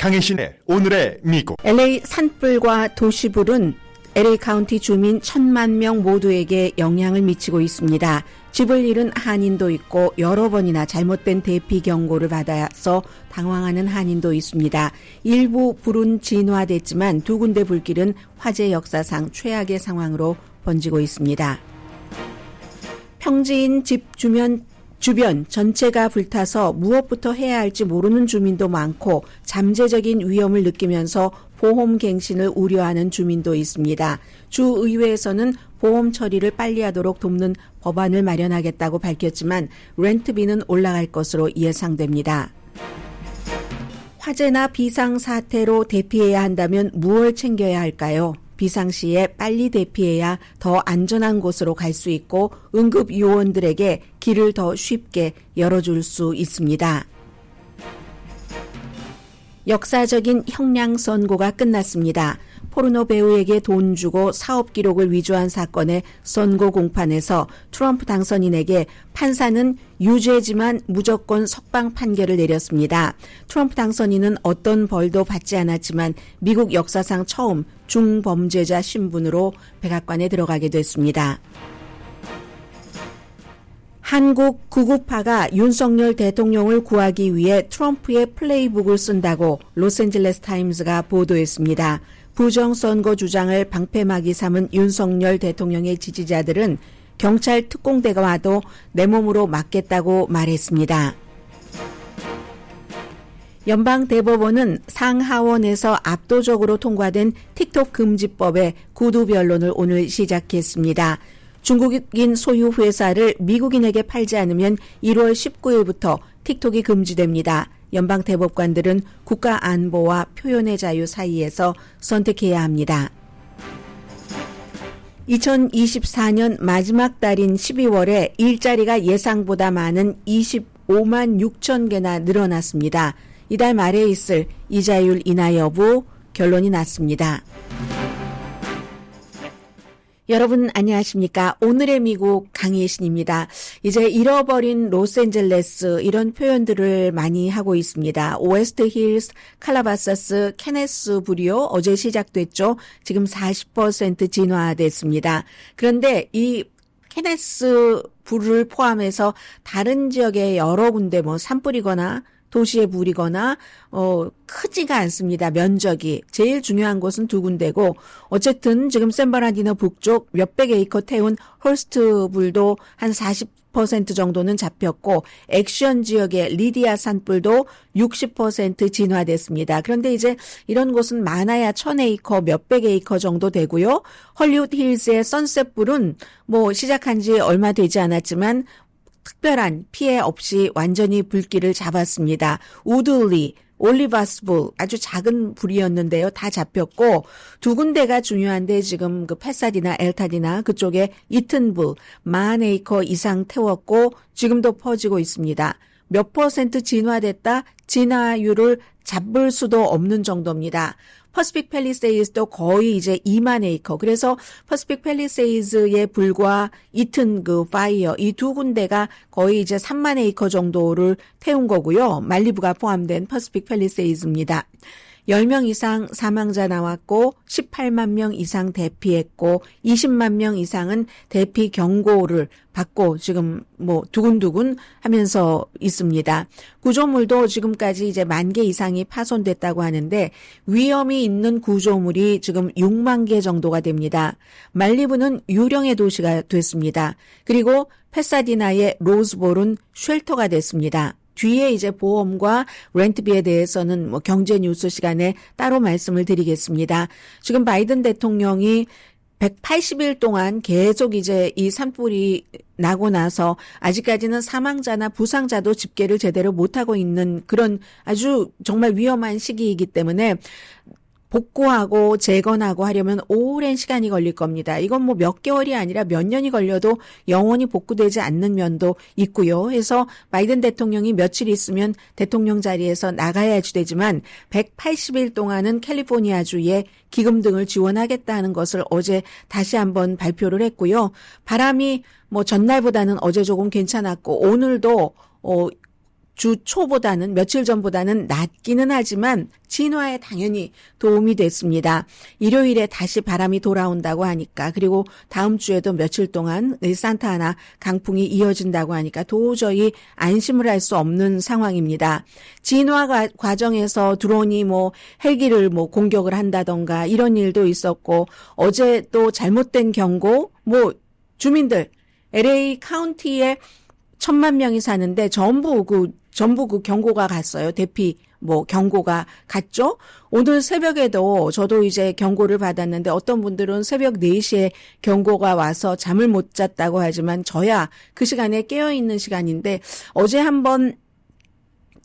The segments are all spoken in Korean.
강혜신의 오늘의 미국. LA 산불과 도시불은 LA 카운티 주민 1,000만 명 모두에게 영향을 미치고 있습니다. 집을 잃은 한인도 있고 여러 번이나 잘못된 대피 경고를 받아서 당황하는 한인도 있습니다. 일부 불은 진화됐지만 두 군데 불길은 화재 역사상 최악의 상황으로 번지고 있습니다. 평지인 집 주변 전체가 불타서 무엇부터 해야 할지 모르는 주민도 많고 잠재적인 위험을 느끼면서 보험 갱신을 우려하는 주민도 있습니다. 주의회에서는 보험 처리를 빨리 하도록 돕는 법안을 마련하겠다고 밝혔지만 렌트비는 올라갈 것으로 예상됩니다. 화재나 비상사태로 대피해야 한다면 무엇을 챙겨야 할까요? 비상시에 빨리 대피해야 더 안전한 곳으로 갈 수 있고 응급 요원들에게 길을 더 쉽게 열어줄 수 있습니다. 역사적인 형량 선고가 끝났습니다. 포르노 배우에게 돈 주고 사업 기록을 위조한 사건의 선고 공판에서 트럼프 당선인에게 판사는 유죄지만 무조건 석방 판결을 내렸습니다. 트럼프 당선인은 어떤 벌도 받지 않았지만 미국 역사상 처음 중범죄자 신분으로 백악관에 들어가게 됐습니다. 한국 구구파가 윤석열 대통령을 구하기 위해 트럼프의 플레이북을 쓴다고 로스앤젤레스 타임스가 보도했습니다. 부정선거 주장을 방패막이 삼은 윤석열 대통령의 지지자들은 경찰 특공대가 와도 내 몸으로 막겠다고 말했습니다. 연방대법원은 상하원에서 압도적으로 통과된 틱톡 금지법의 구두 변론을 오늘 시작했습니다. 중국인 소유 회사를 미국인에게 팔지 않으면 1월 19일부터 틱톡이 금지됩니다. 연방 대법관들은 국가 안보와 표현의 자유 사이에서 선택해야 합니다. 2024년 마지막 달인 12월에 일자리가 예상보다 많은 25만 6천 개나 늘어났습니다. 이달 말에 있을 이자율 인하 여부 결론이 났습니다. 여러분 안녕하십니까? 오늘의 미국 강혜신입니다. 이제 잃어버린 로스앤젤레스 이런 표현들을 많이 하고 있습니다. 오웨스트 힐스, 칼라바사스, 케네스 불이요. 어제 시작됐죠. 지금 40% 진화됐습니다. 그런데 이 케네스 불을 포함해서 다른 지역의 여러 군데 산불이거나 도시의 불이거나 크지가 않습니다. 면적이. 제일 중요한 곳은 두 군데고 어쨌든 지금 샌버나디노 북쪽 몇백 에이커 태운 홀스트 불도 한 40% 정도는 잡혔고 액션 지역의 리디아 산불도 60% 진화됐습니다. 그런데 이제 이런 곳은 많아야 1,000에이커 몇백 에이커 정도 되고요. 헐리우드 힐스의 선셋 불은 시작한 지 얼마 되지 않았지만 특별한 피해 없이 완전히 불길을 잡았습니다. 우들리, 올리바스불 아주 작은 불이었는데요. 다 잡혔고 두 군데가 중요한데 지금 그 패사디나 엘타디나 그쪽에 이튼불 10,000에이커 이상 태웠고 지금도 퍼지고 있습니다. 몇 % 진화됐다? 진화율을 잡을 수도 없는 정도입니다. 퍼시픽 팰리세이즈도 거의 이제 2만 에이커. 그래서 퍼시픽 팰리세이즈의 불과 이튼 그 파이어 이 두 군데가 거의 이제 3만 에이커 정도를 태운 거고요. 말리부가 포함된 퍼시픽 팰리세이즈입니다. 10명 이상 사망자 나왔고 18만 명 이상 대피했고 20만 명 이상은 대피 경고를 받고 지금 두근두근 하면서 있습니다. 구조물도 지금까지 이제 10,000개 이상이 파손됐다고 하는데 위험이 있는 구조물이 지금 6만 개 정도가 됩니다. 말리부는 유령의 도시가 됐습니다. 그리고 패사디나의 로즈볼은 쉘터가 됐습니다. 뒤에 이제 보험과 렌트비에 대해서는 경제 뉴스 시간에 따로 말씀을 드리겠습니다. 지금 바이든 대통령이 180일 동안 계속 이제 이 산불이 나고 나서 아직까지는 사망자나 부상자도 집계를 제대로 못하고 있는 그런 아주 정말 위험한 시기이기 때문에 복구하고 재건하고 하려면 오랜 시간이 걸릴 겁니다. 이건 몇 개월이 아니라 몇 년이 걸려도 영원히 복구되지 않는 면도 있고요. 해서 바이든 대통령이 며칠 있으면 대통령 자리에서 나가야지 되지만 180일 동안은 캘리포니아주에 기금 등을 지원하겠다는 것을 어제 다시 한번 발표를 했고요. 바람이 전날보다는 어제 조금 괜찮았고 오늘도 주 초보다는 며칠 전보다는 낮기는 하지만 진화에 당연히 도움이 됐습니다. 일요일에 다시 바람이 돌아온다고 하니까 그리고 다음 주에도 며칠 동안 산타아나 강풍이 이어진다고 하니까 도저히 안심을 할 수 없는 상황입니다. 진화 과정에서 드론이 헬기를 공격을 한다던가 이런 일도 있었고 어제 또 잘못된 경고 주민들 LA 카운티에 1,000만 명이 사는데 전부 그 경고가 갔어요. 대피 경고가 갔죠. 오늘 새벽에도 저도 이제 경고를 받았는데 어떤 분들은 새벽 4시에 경고가 와서 잠을 못 잤다고 하지만 저야 그 시간에 깨어 있는 시간인데 어제 한번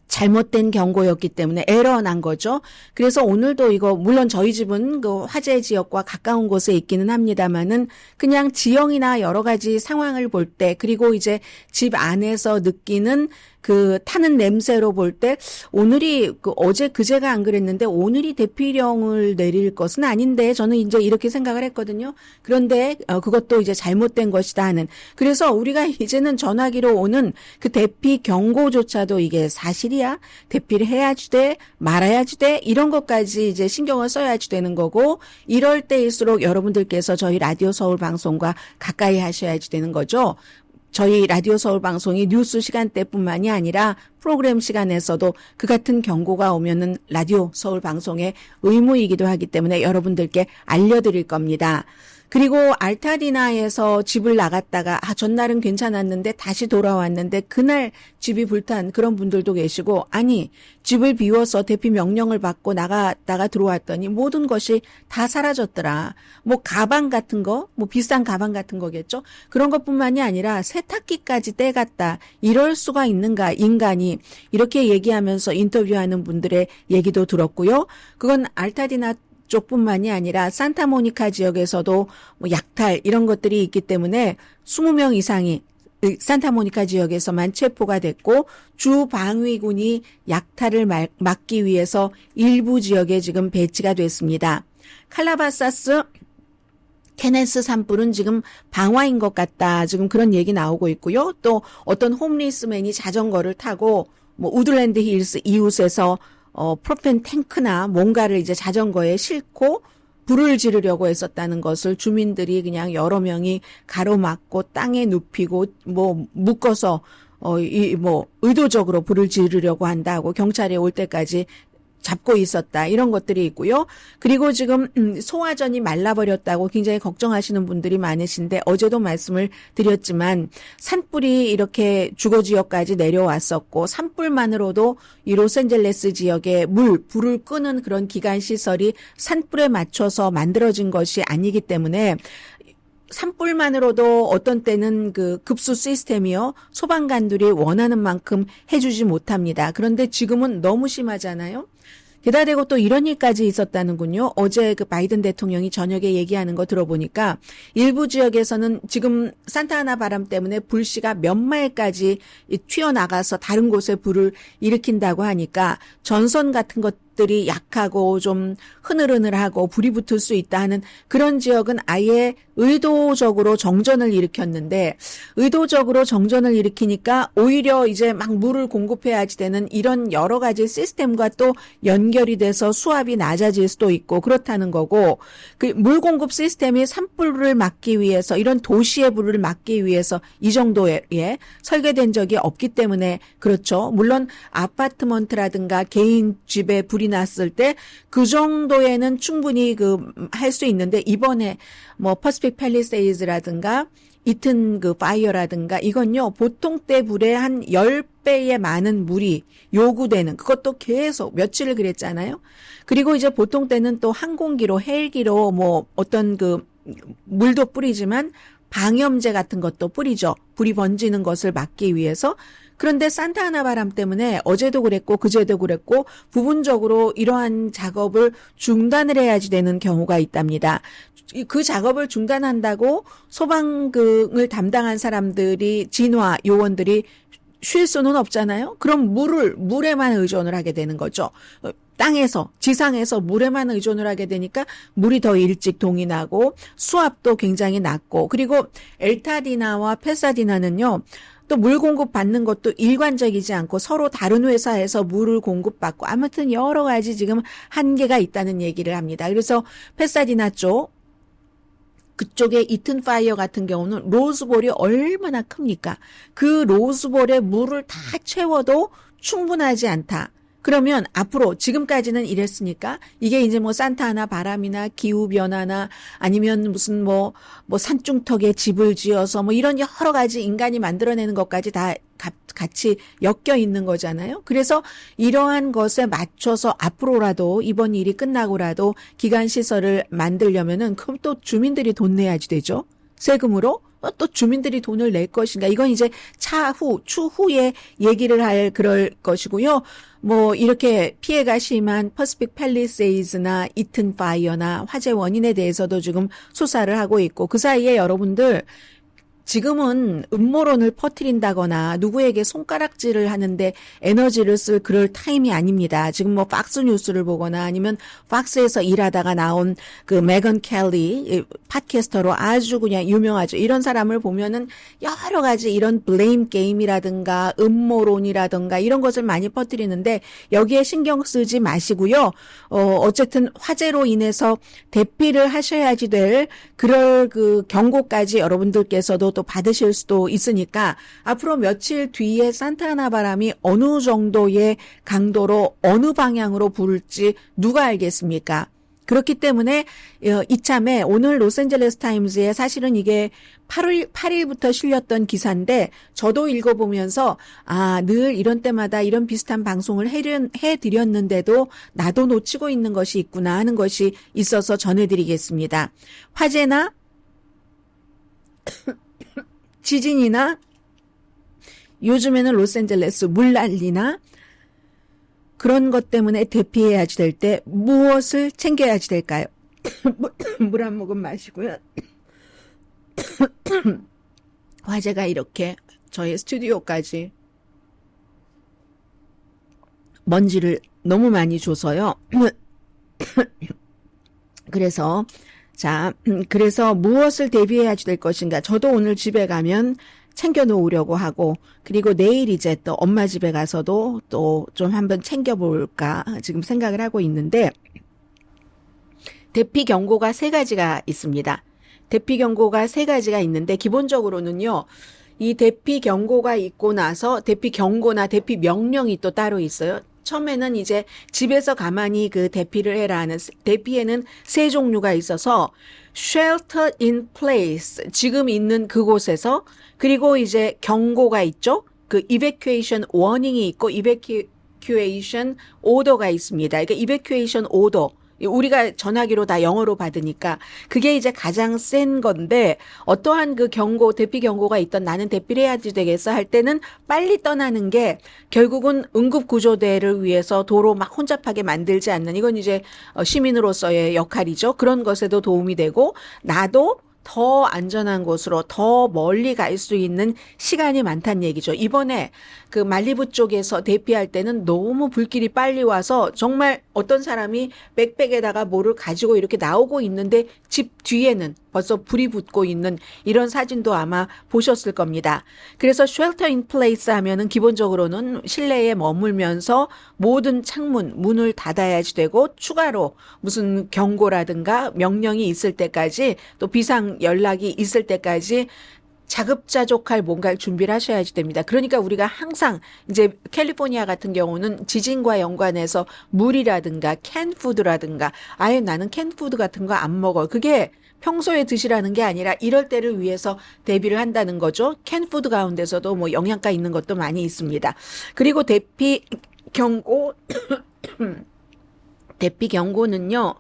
잘못된 경고였기 때문에 에러 난 거죠. 그래서 오늘도 이거 물론 저희 집은 그 화재 지역과 가까운 곳에 있기는 합니다만은 그냥 지형이나 여러 가지 상황을 볼 때 그리고 이제 집 안에서 느끼는 그 타는 냄새로 볼 때 오늘이 어제 그제가 안 그랬는데 오늘이 대피령을 내릴 것은 아닌데 저는 이제 이렇게 생각을 했거든요. 그런데 그것도 이제 잘못된 것이다 하는. 그래서 우리가 이제는 전화기로 오는 그 대피 경고조차도 이게 사실이야? 대피를 해야지 돼? 말아야지 돼? 이런 것까지 이제 신경을 써야지 되는 거고 이럴 때일수록 여러분들께서 저희 라디오 서울 방송과 가까이 하셔야지 되는 거죠. 저희 라디오 서울 방송이 뉴스 시간대뿐만이 아니라 프로그램 시간에서도 그 같은 경고가 오면은 라디오 서울 방송의 의무이기도 하기 때문에 여러분들께 알려드릴 겁니다. 그리고 알타디나에서 집을 나갔다가 전날은 괜찮았는데 다시 돌아왔는데 그날 집이 불탄 그런 분들도 계시고 아니 집을 비워서 대피 명령을 받고 나갔다가 들어왔더니 모든 것이 다 사라졌더라. 가방 같은 거 비싼 가방 같은 거겠죠. 그런 것뿐만이 아니라 세탁기까지 떼갔다. 이럴 수가 있는가 인간이 이렇게 얘기하면서 인터뷰하는 분들의 얘기도 들었고요. 그건 알타디나 쪽뿐만이 아니라 산타모니카 지역에서도 약탈 이런 것들이 있기 때문에 20명 이상이 산타모니카 지역에서만 체포가 됐고 주 방위군이 약탈을 막기 위해서 일부 지역에 지금 배치가 됐습니다. 칼라바사스 케네스 산불은 지금 방화인 것 같다. 지금 그런 얘기 나오고 있고요. 또 어떤 홈리스맨이 자전거를 타고 우드랜드 힐스 이웃에서 프로펜 탱크나 뭔가를 이제 자전거에 싣고 불을 지르려고 했었다는 것을 주민들이 그냥 여러 명이 가로막고 땅에 눕히고 묶어서 의도적으로 불을 지르려고 한다고 경찰이 올 때까지 잡고 있었다. 이런 것들이 있고요. 그리고 지금 소화전이 말라버렸다고 굉장히 걱정하시는 분들이 많으신데 어제도 말씀을 드렸지만 산불이 이렇게 주거 지역까지 내려왔었고 산불만으로도 이 로스앤젤레스 지역에 불을 끄는 그런 기관 시설이 산불에 맞춰서 만들어진 것이 아니기 때문에 산불만으로도 어떤 때는 그 급수 시스템이요. 소방관들이 원하는 만큼 해주지 못합니다. 그런데 지금은 너무 심하잖아요. 게다가 대고 또 이런 일까지 있었다는군요. 어제 그 바이든 대통령이 저녁에 얘기하는 거 들어보니까 일부 지역에서는 지금 산타아나 바람 때문에 불씨가 몇 마일까지 튀어나가서 다른 곳에 불을 일으킨다고 하니까 전선 같은 것들이 약하고 좀 흐느흐느하고 불이 붙을 수 있다 하는 그런 지역은 아예 의도적으로 정전을 일으켰는데 의도적으로 정전을 일으키니까 오히려 이제 막 물을 공급해야지 되는 이런 여러 가지 시스템과 또 연결이 돼서 수압이 낮아질 수도 있고 그렇다는 거고 그 물 공급 시스템이 산불을 막기 위해서 이런 도시의 불을 막기 위해서 이 정도에 설계된 적이 없기 때문에 그렇죠. 물론 아파트먼트라든가 개인 집에 불이 났을 때 그 정도에는 충분히 할 수 있는데 이번에 퍼시픽 팰리세이즈라든가 이튼 파이어라든가 이건요 보통 때 불의 한 10배에 많은 물이 요구되는 그것도 계속 며칠을 그랬잖아요. 그리고 이제 보통 때는 또 항공기로 헬기로 어떤 물도 뿌리지만 방염제 같은 것도 뿌리죠. 불이 번지는 것을 막기 위해서. 그런데 산타아나 바람 때문에 어제도 그랬고 그제도 그랬고 부분적으로 이러한 작업을 중단을 해야지 되는 경우가 있답니다. 그 작업을 중단한다고 소방을 담당한 사람들이 진화 요원들이 쉴 수는 없잖아요. 그럼 물에만 의존을 하게 되는 거죠. 땅에서 지상에서 물에만 의존을 하게 되니까 물이 더 일찍 동이 나고 수압도 굉장히 낮고 그리고 엘타디나와 페사디나는요. 또 물 공급 받는 것도 일관적이지 않고 서로 다른 회사에서 물을 공급받고 아무튼 여러 가지 지금 한계가 있다는 얘기를 합니다. 그래서 페사디나 쪽 그쪽에 이튼 파이어 같은 경우는 로즈볼이 얼마나 큽니까? 그 로즈볼에 물을 다 채워도 충분하지 않다. 그러면 앞으로 지금까지는 이랬으니까 이게 이제 뭐 산타아나 바람이나 기후변화나 아니면 무슨 뭐 산중턱에 집을 지어서 뭐 이런 여러 가지 인간이 만들어내는 것까지 다 같이 엮여 있는 거잖아요. 그래서 이러한 것에 맞춰서 앞으로라도 이번 일이 끝나고라도 기간시설을 만들려면은 그럼 또 주민들이 돈 내야지 되죠. 세금으로. 또 주민들이 돈을 낼 것인가. 이건 이제 추후에 얘기를 할 그럴 것이고요. 뭐 이렇게 피해가 심한 퍼시픽 팰리세이즈나 이튼 파이어나 화재 원인에 대해서도 지금 수사를 하고 있고 그 사이에 여러분들 지금은 음모론을 퍼뜨린다거나 누구에게 손가락질을 하는데 에너지를 쓸 그럴 타임이 아닙니다. 지금 뭐 팍스 뉴스를 보거나 아니면 팍스에서 일하다가 나온 그 메건 켈리 팟캐스터로 아주 그냥 유명하죠. 이런 사람을 보면은 여러 가지 이런 블레임 게임이라든가 음모론이라든가 이런 것을 많이 퍼뜨리는데 여기에 신경 쓰지 마시고요. 어쨌든 화재로 인해서 대피를 하셔야지 될 그럴 그 경고까지 여러분들께서도 또 받으실 수도 있으니까 앞으로 며칠 뒤에 산타아나 바람이 어느 정도의 강도로 어느 방향으로 불지 누가 알겠습니까? 그렇기 때문에 이참에 오늘 로스앤젤레스 타임즈에 사실은 이게 8일부터 실렸던 기사인데 저도 읽어보면서 늘 이런 때마다 이런 비슷한 방송을 해드렸는데도 나도 놓치고 있는 것이 있구나 하는 것이 있어서 전해드리겠습니다. 화재나 지진이나 요즘에는 로스앤젤레스 물난리나 그런 것 때문에 대피해야지 될 때 무엇을 챙겨야지 될까요? 물 한 모금 마시고요. 화재가 이렇게 저희 스튜디오까지 먼지를 너무 많이 줘서요. 그래서 무엇을 대비해야지 될 것인가. 저도 오늘 집에 가면 챙겨 놓으려고 하고 그리고 내일 이제 또 엄마 집에 가서도 또 좀 한번 챙겨볼까 지금 생각을 하고 있는데 대피 경고가 3가지가 있습니다. 대피 경고가 3가지가 있는데 기본적으로는요. 이 대피 경고가 있고 나서 대피 경고나 대피 명령이 또 따로 있어요. 처음에는 이제 집에서 가만히 그 대피를 해라 하는 대피에는 3종류가 있어서 shelter in place 지금 있는 그곳에서 그리고 이제 경고가 있죠. 그 evacuation warning이 있고 evacuation order가 있습니다. 그러니까 evacuation order 우리가 전화기로 다 영어로 받으니까 그게 이제 가장 센 건데 어떠한 그 경고, 대피 경고가 있던 나는 대피를 해야지 되겠어 할 때는 빨리 떠나는 게 결국은 응급구조대를 위해서 도로 막 혼잡하게 만들지 않는 이건 이제 시민으로서의 역할이죠. 그런 것에도 도움이 되고 나도 더 안전한 곳으로 더 멀리 갈 수 있는 시간이 많다는 얘기죠. 이번에 그 말리부 쪽에서 대피할 때는 너무 불길이 빨리 와서 정말 어떤 사람이 백팩에다가 뭐를 가지고 이렇게 나오고 있는데 집 뒤에는 벌써 불이 붙고 있는 이런 사진도 아마 보셨을 겁니다. 그래서 shelter in place 하면은 기본적으로는 실내에 머물면서 모든 창문, 문을 닫아야지 되고 추가로 무슨 경고라든가 명령이 있을 때까지 또 비상 연락이 있을 때까지 자급자족할 뭔가를 준비를 하셔야지 됩니다. 그러니까 우리가 항상 이제 캘리포니아 같은 경우는 지진과 연관해서 물이라든가 캔푸드라든가 아예 나는 캔푸드 같은 거 안 먹어. 그게 평소에 드시라는 게 아니라 이럴 때를 위해서 대비를 한다는 거죠. 캔푸드 가운데서도 뭐 영양가 있는 것도 많이 있습니다. 그리고 대피 경고는요.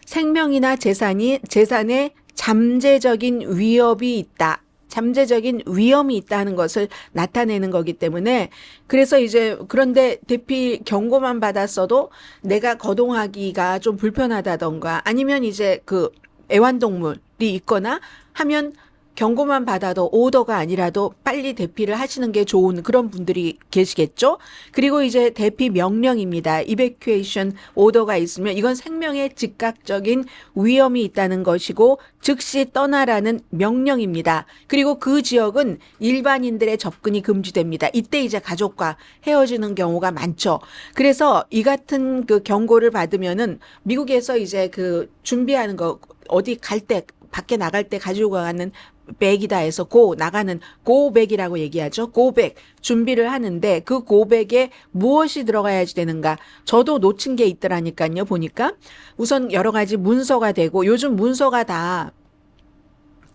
생명이나 재산에 잠재적인 위협이 있다. 잠재적인 위험이 있다는 것을 나타내는 거기 때문에 그래서 이제 그런데 대피 경고만 받았어도 내가 거동하기가 좀 불편하다던가 아니면 이제 그 애완동물이 있거나 하면 경고만 받아도 오더가 아니라도 빨리 대피를 하시는 게 좋은 그런 분들이 계시겠죠. 그리고 이제 대피 명령입니다. 이베큐에이션 오더가 있으면 이건 생명의 즉각적인 위험이 있다는 것이고 즉시 떠나라는 명령입니다. 그리고 그 지역은 일반인들의 접근이 금지됩니다. 이때 이제 가족과 헤어지는 경우가 많죠. 그래서 이 같은 그 경고를 받으면은 미국에서 이제 그 준비하는 거 어디 갈 때 밖에 나갈 때 가지고 가는 백이다 해서 나가는 고백이라고 얘기하죠. 고백 준비를 하는데 그 고백에 무엇이 들어가야지 되는가. 저도 놓친 게 있더라니까요. 보니까 우선 여러 가지 문서가 되고 요즘 문서가 다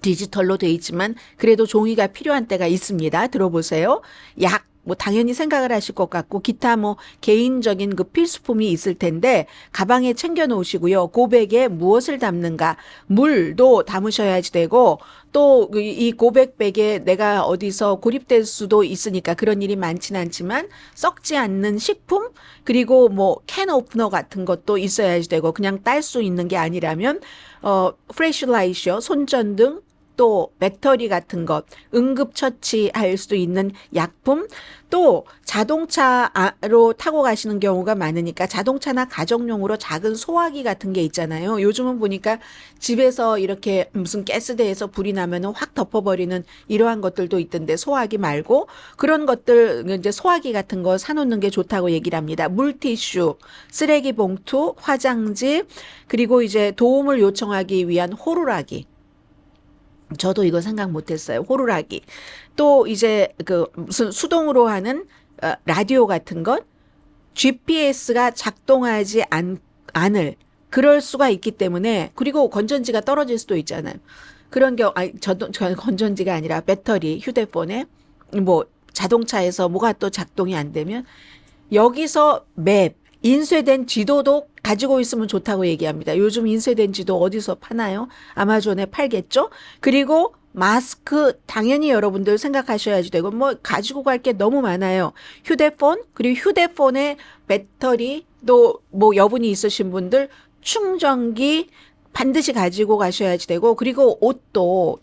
디지털로 돼 있지만 그래도 종이가 필요한 때가 있습니다. 들어보세요. 뭐 당연히 생각을 하실 것 같고 기타 뭐 개인적인 그 필수품이 있을 텐데 가방에 챙겨 놓으시고요. 고백에 무엇을 담는가. 물도 담으셔야지 되고 또 이 고백백에 내가 어디서 고립될 수도 있으니까 그런 일이 많지는 않지만 썩지 않는 식품 그리고 뭐 캔 오프너 같은 것도 있어야지 되고 그냥 딸 수 있는 게 아니라면 플래시라이트요. 손전등 또 배터리 같은 것, 응급처치할 수도 있는 약품, 또 자동차로 타고 가시는 경우가 많으니까 자동차나 가정용으로 작은 소화기 같은 게 있잖아요. 요즘은 보니까 집에서 이렇게 무슨 가스대에서 불이 나면은 확 덮어버리는 이러한 것들도 있던데 소화기 말고 그런 것들 이제 소화기 같은 거 사놓는 게 좋다고 얘기를 합니다. 물티슈, 쓰레기 봉투, 화장지, 그리고 이제 도움을 요청하기 위한 호루라기. 저도 이거 생각 못했어요. 호루라기. 또 이제 그 무슨 수동으로 하는 라디오 같은 것, GPS가 작동하지 않을 그럴 수가 있기 때문에 그리고 건전지가 떨어질 수도 있잖아요. 그런 경우 저도 건전지가 아니라 배터리 휴대폰에 뭐 자동차에서 뭐가 또 작동이 안 되면 여기서 맵 인쇄된 지도도 가지고 있으면 좋다고 얘기합니다. 요즘 인쇄된 지도 어디서 파나요? 아마존에 팔겠죠? 그리고 마스크 당연히 여러분들 생각하셔야지 되고 뭐 가지고 갈 게 너무 많아요. 휴대폰 그리고 휴대폰에 배터리 또 뭐 여분이 있으신 분들 충전기 반드시 가지고 가셔야지 되고 그리고 옷도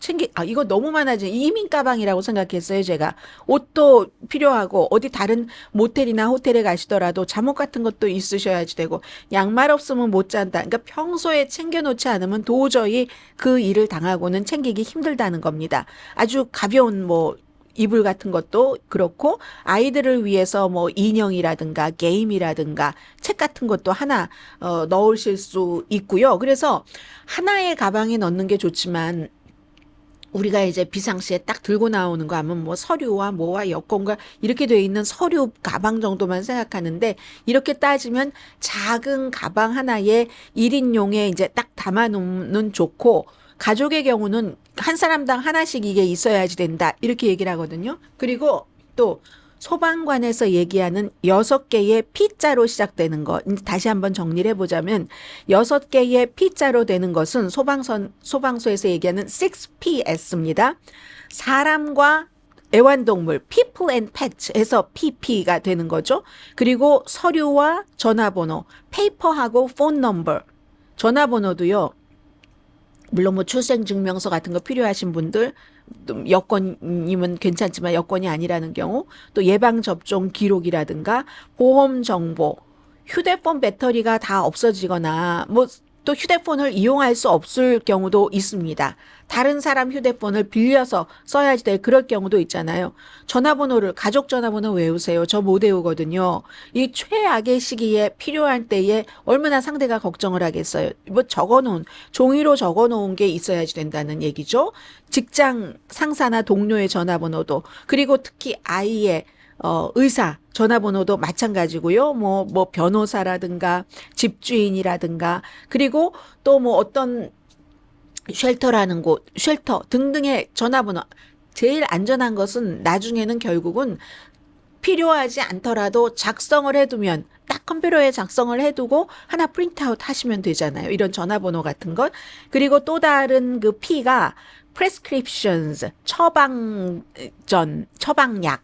이거 너무 많아지 이민 가방이라고 생각했어요 제가. 옷도 필요하고 어디 다른 모텔이나 호텔에 가시더라도 잠옷 같은 것도 있으셔야지 되고 양말 없으면 못 잔다. 그러니까 평소에 챙겨놓지 않으면 도저히 그 일을 당하고는 챙기기 힘들다는 겁니다. 아주 가벼운 뭐 이불 같은 것도 그렇고 아이들을 위해서 뭐 인형이라든가 게임이라든가 책 같은 것도 하나 넣으실 수 있고요. 그래서 하나의 가방에 넣는 게 좋지만 우리가 이제 비상시에 딱 들고 나오는 거 하면 뭐 서류와 뭐와 여권과 이렇게 돼 있는 서류 가방 정도만 생각하는데 이렇게 따지면 작은 가방 하나에 1인용에 이제 딱 담아놓으면 좋고 가족의 경우는 한 사람당 하나씩 이게 있어야지 된다. 이렇게 얘기를 하거든요. 그리고 또 소방관에서 얘기하는 6개의 P자로 시작되는 거. 다시 한번 정리를 해보자면 6개의 P자로 되는 것은 소방서에서 얘기하는 6PS입니다. 사람과 애완동물, people and pets에서 PP가 되는 거죠. 그리고 서류와 전화번호, paper하고 phone number. 전화번호도요. 물론 뭐 출생증명서 같은 거 필요하신 분들 여권이면 괜찮지만 여권이 아니라는 경우 또 예방접종 기록이라든가 보험 정보 휴대폰 배터리가 다 없어지거나 뭐 또 휴대폰을 이용할 수 없을 경우도 있습니다. 다른 사람 휴대폰을 빌려서 써야지 될 그럴 경우도 있잖아요. 전화번호를 가족 전화번호 외우세요. 저 못 외우거든요. 이 최악의 시기에 필요할 때에 얼마나 상대가 걱정을 하겠어요. 뭐 적어놓은 종이로 적어놓은 게 있어야지 된다는 얘기죠. 직장 상사나 동료의 전화번호도 그리고 특히 아이의 의사 전화번호도 마찬가지고요. 뭐 변호사라든가 집주인이라든가 그리고 또 뭐 어떤 쉘터라는 곳, 쉘터 등등의 전화번호. 제일 안전한 것은 나중에는 결국은 필요하지 않더라도 작성을 해두면 딱 컴퓨터에 작성을 해두고 하나 프린트아웃 하시면 되잖아요. 이런 전화번호 같은 것. 그리고 또 다른 그 P가 prescriptions, 처방약.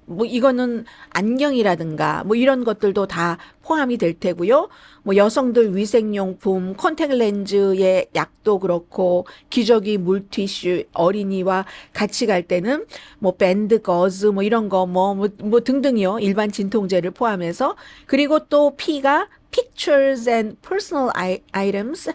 뭐 이거는 안경이라든가 뭐 이런 것들도 다 포함이 될 테고요. 뭐 여성들 위생용품, 컨택 렌즈의 약도 그렇고 기저귀, 물티슈, 어린이와 같이 갈 때는 뭐 밴드, 거즈 뭐 이런 거 뭐 등등이요. 일반 진통제를 포함해서. 그리고 또 P가 Pictures and Personal Items.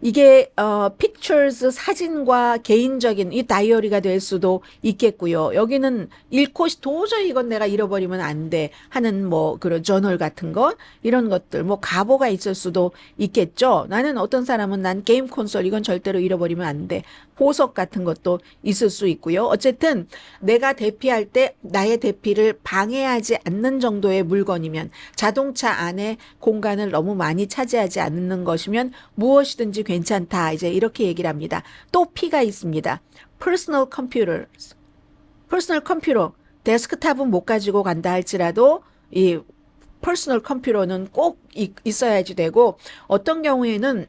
이게 pictures 사진과 개인적인 이 다이어리가 될 수도 있겠고요. 여기는 읽고 도저히 이건 내가 잃어버리면 안 돼 하는 뭐 그런 저널 같은 것 이런 것들 뭐 가보가 있을 수도 있겠죠. 나는 어떤 사람은 난 게임 콘솔 이건 절대로 잃어버리면 안 돼. 보석 같은 것도 있을 수 있고요. 어쨌든 내가 대피할 때 나의 대피를 방해하지 않는 정도의 물건이면 자동차 안에 공간을 너무 많이 차지하지 않는 것이면 무엇이든지 괜찮다. 이제 이렇게 얘기를 합니다. 또 P가 있습니다. Personal Computer. Personal Computer. 데스크탑은 못 가지고 간다 할지라도 이 퍼스널 컴퓨터는 꼭 있어야지 되고 어떤 경우에는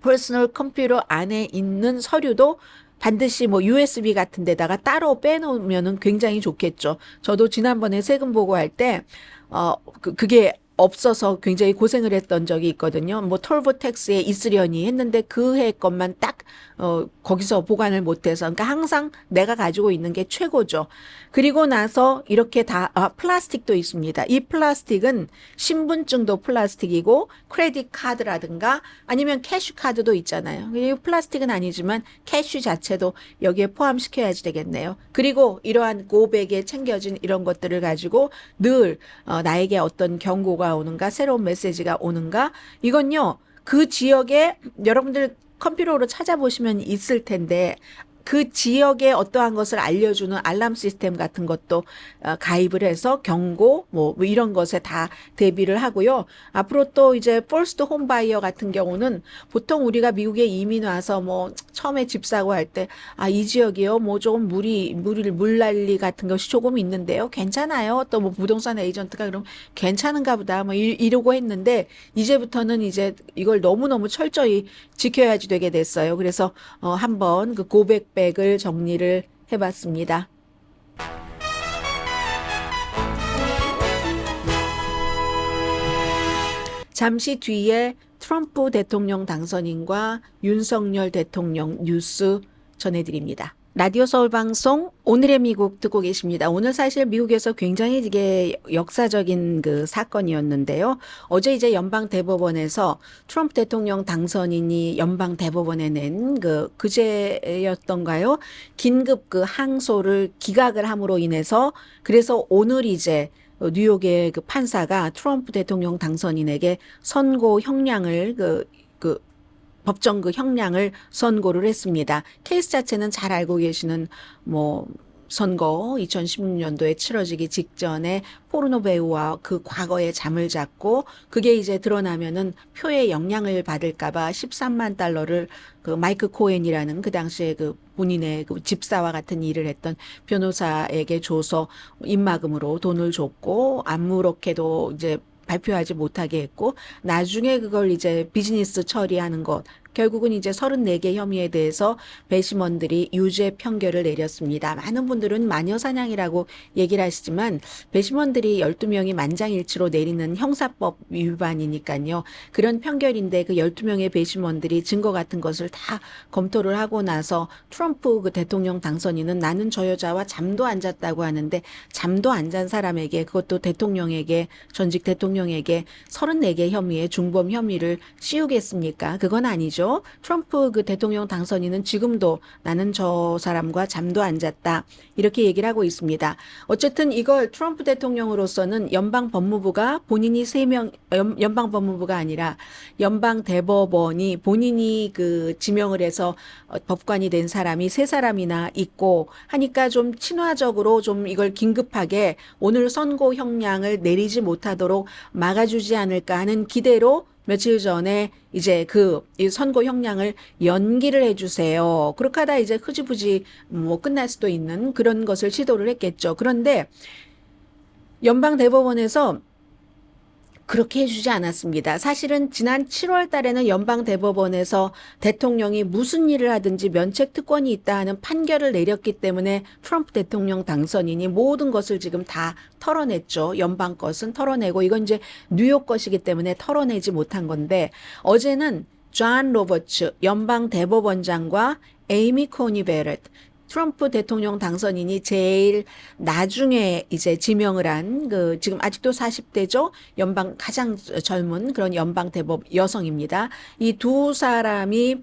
퍼스널 컴퓨터 안에 있는 서류도 반드시 뭐 USB 같은 데다가 따로 빼놓으면은 굉장히 좋겠죠. 저도 지난번에 세금 보고할 때, 그게 없어서 굉장히 고생을 했던 적이 있거든요. 뭐 톨보텍스에 있으려니 했는데 그 해 것만 딱 거기서 보관을 못해서 그러니까 항상 내가 가지고 있는 게 최고죠. 그리고 나서 이렇게 다 플라스틱도 있습니다. 이 플라스틱은 신분증도 플라스틱이고 크레딧 카드라든가 아니면 캐시 카드도 있잖아요. 이 플라스틱은 아니지만 캐시 자체도 여기에 포함시켜야지 되겠네요. 그리고 이러한 고백에 챙겨진 이런 것들을 가지고 늘 나에게 어떤 경고가 오는가 새로운 메시지가 오는가 이건요 그 지역에 여러분들 컴퓨터로 찾아보시면 있을 텐데 그 지역에 어떠한 것을 알려주는 알람 시스템 같은 것도 가입을 해서 경고 뭐 이런 것에 다 대비를 하고요. 앞으로 또 이제 퍼스트 홈 바이어 같은 경우는 보통 우리가 미국에 이민 와서 뭐 처음에 집 사고 할 때 이 지역이요 뭐 조금 물난리 같은 것이 조금 있는데요. 괜찮아요. 또 뭐 부동산 에이전트가 그럼 괜찮은가 보다 뭐 이러고 했는데 이제부터는 이제 이걸 너무너무 철저히 지켜야지 되게 됐어요. 그래서 한번 그 고백백을 정리를 해봤습니다. 잠시 뒤에 트럼프 대통령 당선인과 윤석열 대통령 뉴스 전해드립니다. 라디오 서울 방송 오늘의 미국 듣고 계십니다. 오늘 사실 미국에서 굉장히 이게 역사적인 그 사건이었는데요. 어제 이제 연방 대법원에서 트럼프 대통령 당선인이 연방 대법원에 낸 그제였던가요? 긴급 그 항소를 기각을 함으로 인해서 그래서 오늘 이제 뉴욕의 그 판사가 트럼프 대통령 당선인에게 선고 형량을 법정 그 형량을 선고를 했습니다. 케이스 자체는 잘 알고 계시는 뭐 선거 2016년도에 치러지기 직전에 포르노 배우와 그 과거에 잠을 잤고 그게 이제 드러나면은 표에 영향을 받을까봐 13만 달러를 그 마이크 코엔이라는 그 당시에 그 본인의 그 집사와 같은 일을 했던 변호사에게 줘서 입막음으로 돈을 줬고 아무렇게도 이제 발표하지 못하게 했고 나중에 그걸 이제 비즈니스 처리하는 것 결국은 이제 34개 혐의에 대해서 배심원들이 유죄 판결을 내렸습니다. 많은 분들은 마녀사냥이라고 얘기를 하시지만 배심원들이 12명이 만장일치로 내리는 형사법 위반이니까요. 그런 판결인데 그 12명의 배심원들이 증거 같은 것을 다 검토를 하고 나서 트럼프 그 대통령 당선인은 나는 저 여자와 잠도 안 잤다고 하는데 잠도 안 잔 사람에게 그것도 대통령에게 전직 대통령에게 34개 혐의의 중범 혐의를 씌우겠습니까? 그건 아니죠. 트럼프 그 대통령 당선인은 지금도 나는 저 사람과 잠도 안 잤다. 이렇게 얘기를 하고 있습니다. 어쨌든 이걸 트럼프 대통령으로서는 연방 법무부가 본인이 3명, 연방 법무부가 아니라 연방 대법원이 본인이 그 지명을 해서 법관이 된 사람이 3사람이나 있고 하니까 좀 친화적으로 좀 이걸 긴급하게 오늘 선고 형량을 내리지 못하도록 막아주지 않을까 하는 기대로 며칠 전에 이제 이 선고 형량을 연기를 해주세요. 그렇게 하다 이제 흐지부지 뭐 끝날 수도 있는 그런 것을 시도를 했겠죠. 그런데 연방 대법원에서 그렇게 해주지 않았습니다. 사실은 지난 7월 달에는 연방대법원에서 대통령이 무슨 일을 하든지 면책특권이 있다 하는 판결을 내렸기 때문에 트럼프 대통령 당선인이 모든 것을 지금 다 털어냈죠. 연방 것은 털어내고 이건 이제 뉴욕 것이기 때문에 털어내지 못한 건데 어제는 존 로버츠 연방대법원장과 에이미 코니 베렛 트럼프 대통령 당선인이 제일 나중에 이제 지명을 한 지금 아직도 40대죠. 연방 가장 젊은 그런 연방 대법 여성입니다. 이 두 사람이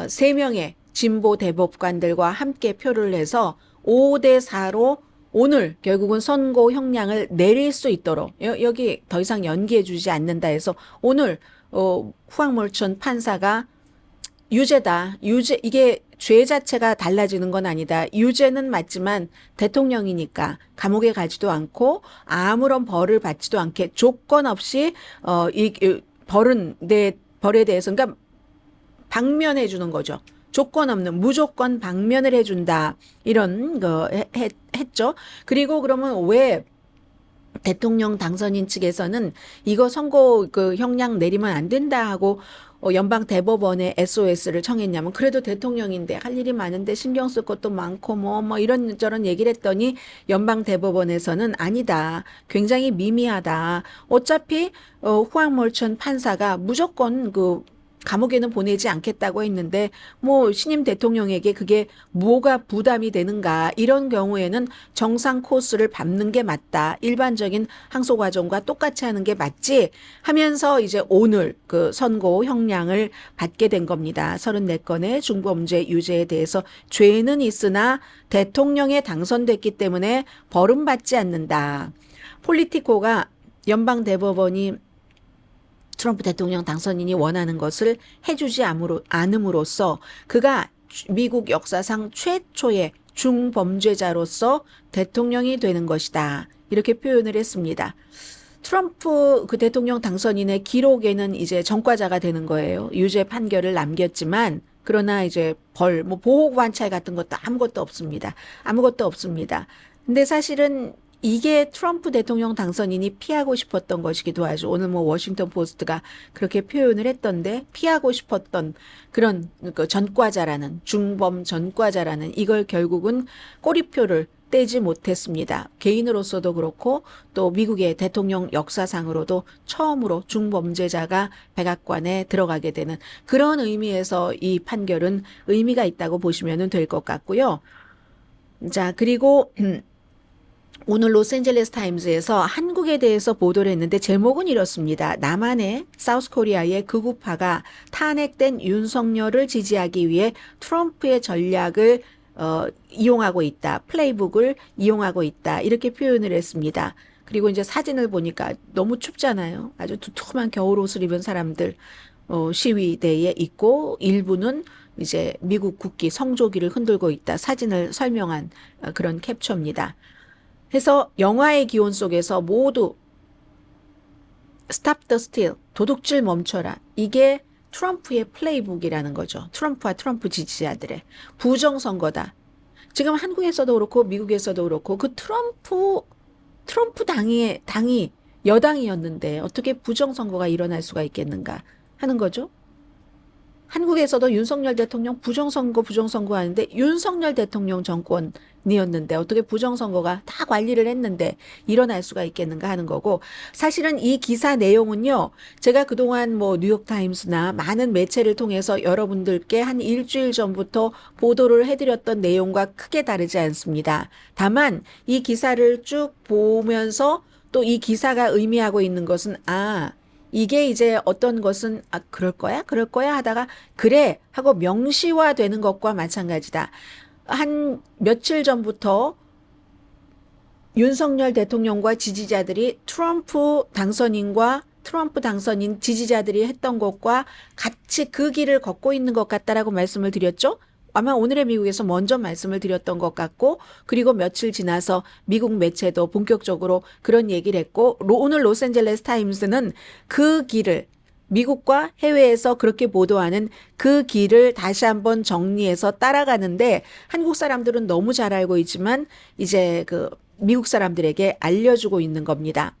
세 명의 진보 대법관들과 함께 표를 내서 5대 4로 오늘 결국은 선고 형량을 내릴 수 있도록 여기 더 이상 연기해 주지 않는다 해서 오늘 후앙 몰천 판사가 유죄다. 이게 죄 자체가 달라지는 건 아니다. 유죄는 맞지만 대통령이니까 감옥에 가지도 않고 아무런 벌을 받지도 않게 조건 없이 이 벌에 대해서 그러니까 방면해 주는 거죠. 조건 없는 무조건 방면을 해준다. 이런 거 했죠. 그리고 그러면 왜 대통령 당선인 측에서는 이거 선고 형량 내리면 안 된다 하고 연방 대법원에 SOS를 청했냐면 그래도 대통령인데 할 일이 많은데 신경 쓸 것도 많고 뭐 이런저런 얘기를 했더니 연방 대법원에서는 아니다. 굉장히 미미하다. 어차피 후앙 몰천 판사가 무조건 감옥에는 보내지 않겠다고 했는데 뭐 신임 대통령에게 그게 뭐가 부담이 되는가 이런 경우에는 정상 코스를 밟는 게 맞다. 일반적인 항소 과정과 똑같이 하는 게 맞지 하면서 이제 오늘 선고 형량을 받게 된 겁니다. 34건의 중범죄 유죄에 대해서 죄는 있으나 대통령에 당선됐기 때문에 벌은 받지 않는다. 폴리티코가 연방 대법원이 트럼프 대통령 당선인이 원하는 것을 해주지 않음으로써 그가 미국 역사상 최초의 중범죄자로서 대통령이 되는 것이다. 이렇게 표현을 했습니다. 트럼프 대통령 당선인의 기록에는 이제 전과자가 되는 거예요. 유죄 판결을 남겼지만 그러나 이제 보호 관찰 같은 것도 아무것도 없습니다. 아무것도 없습니다. 근데 사실은 이게 트럼프 대통령 당선인이 피하고 싶었던 것이기도 하죠. 오늘 워싱턴 포스트가 그렇게 표현을 했던데 피하고 싶었던 그런 전과자라는 중범 전과자라는 이걸 결국은 꼬리표를 떼지 못했습니다. 개인으로서도 그렇고 또 미국의 대통령 역사상으로도 처음으로 중범죄자가 백악관에 들어가게 되는 그런 의미에서 이 판결은 의미가 있다고 보시면 될 것 같고요. 자, 그리고 오늘 로스앤젤레스 타임즈에서 한국에 대해서 보도를 했는데 제목은 이렇습니다. 남한의 사우스코리아의 극우파가 탄핵된 윤석열을 지지하기 위해 트럼프의 전략을 이용하고 있다. 플레이북을 이용하고 있다. 이렇게 표현을 했습니다. 그리고 이제 사진을 보니까 너무 춥잖아요. 아주 두툼한 겨울옷을 입은 사람들 시위대에 있고 일부는 이제 미국 국기 성조기를 흔들고 있다. 사진을 설명한 그런 캡처입니다. 해서 영화의 기원 속에서 모두 Stop the Steal, 도둑질 멈춰라. 이게 트럼프의 플레이북이라는 거죠. 트럼프와 트럼프 지지자들의 부정선거다. 지금 한국에서도 그렇고 미국에서도 그렇고 트럼프 당이 여당이었는데 어떻게 부정선거가 일어날 수가 있겠는가 하는 거죠. 한국에서도 윤석열 대통령 부정선거 하는데 윤석열 대통령 정권이었는데 어떻게 부정선거가 다 관리를 했는데 일어날 수가 있겠는가 하는 거고 사실은 이 기사 내용은요. 제가 그동안 뉴욕타임스나 많은 매체를 통해서 여러분들께 한 일주일 전부터 보도를 해드렸던 내용과 크게 다르지 않습니다. 다만 이 기사를 쭉 보면서 또 이 기사가 의미하고 있는 것은 이게 이제 어떤 것은 그럴 거야 하다가 그래 하고 명시화되는 것과 마찬가지다. 한 며칠 전부터 윤석열 대통령과 지지자들이 트럼프 당선인 지지자들이 했던 것과 같이 그 길을 걷고 있는 것 같다라고 말씀을 드렸죠. 아마 오늘의 미국에서 먼저 말씀을 드렸던 것 같고 그리고 며칠 지나서 미국 매체도 본격적으로 그런 얘기를 했고 오늘 로스앤젤레스 타임스는 그 길을 미국과 해외에서 그렇게 보도하는 그 길을 다시 한번 정리해서 따라가는데 한국 사람들은 너무 잘 알고 있지만 이제 미국 사람들에게 알려주고 있는 겁니다.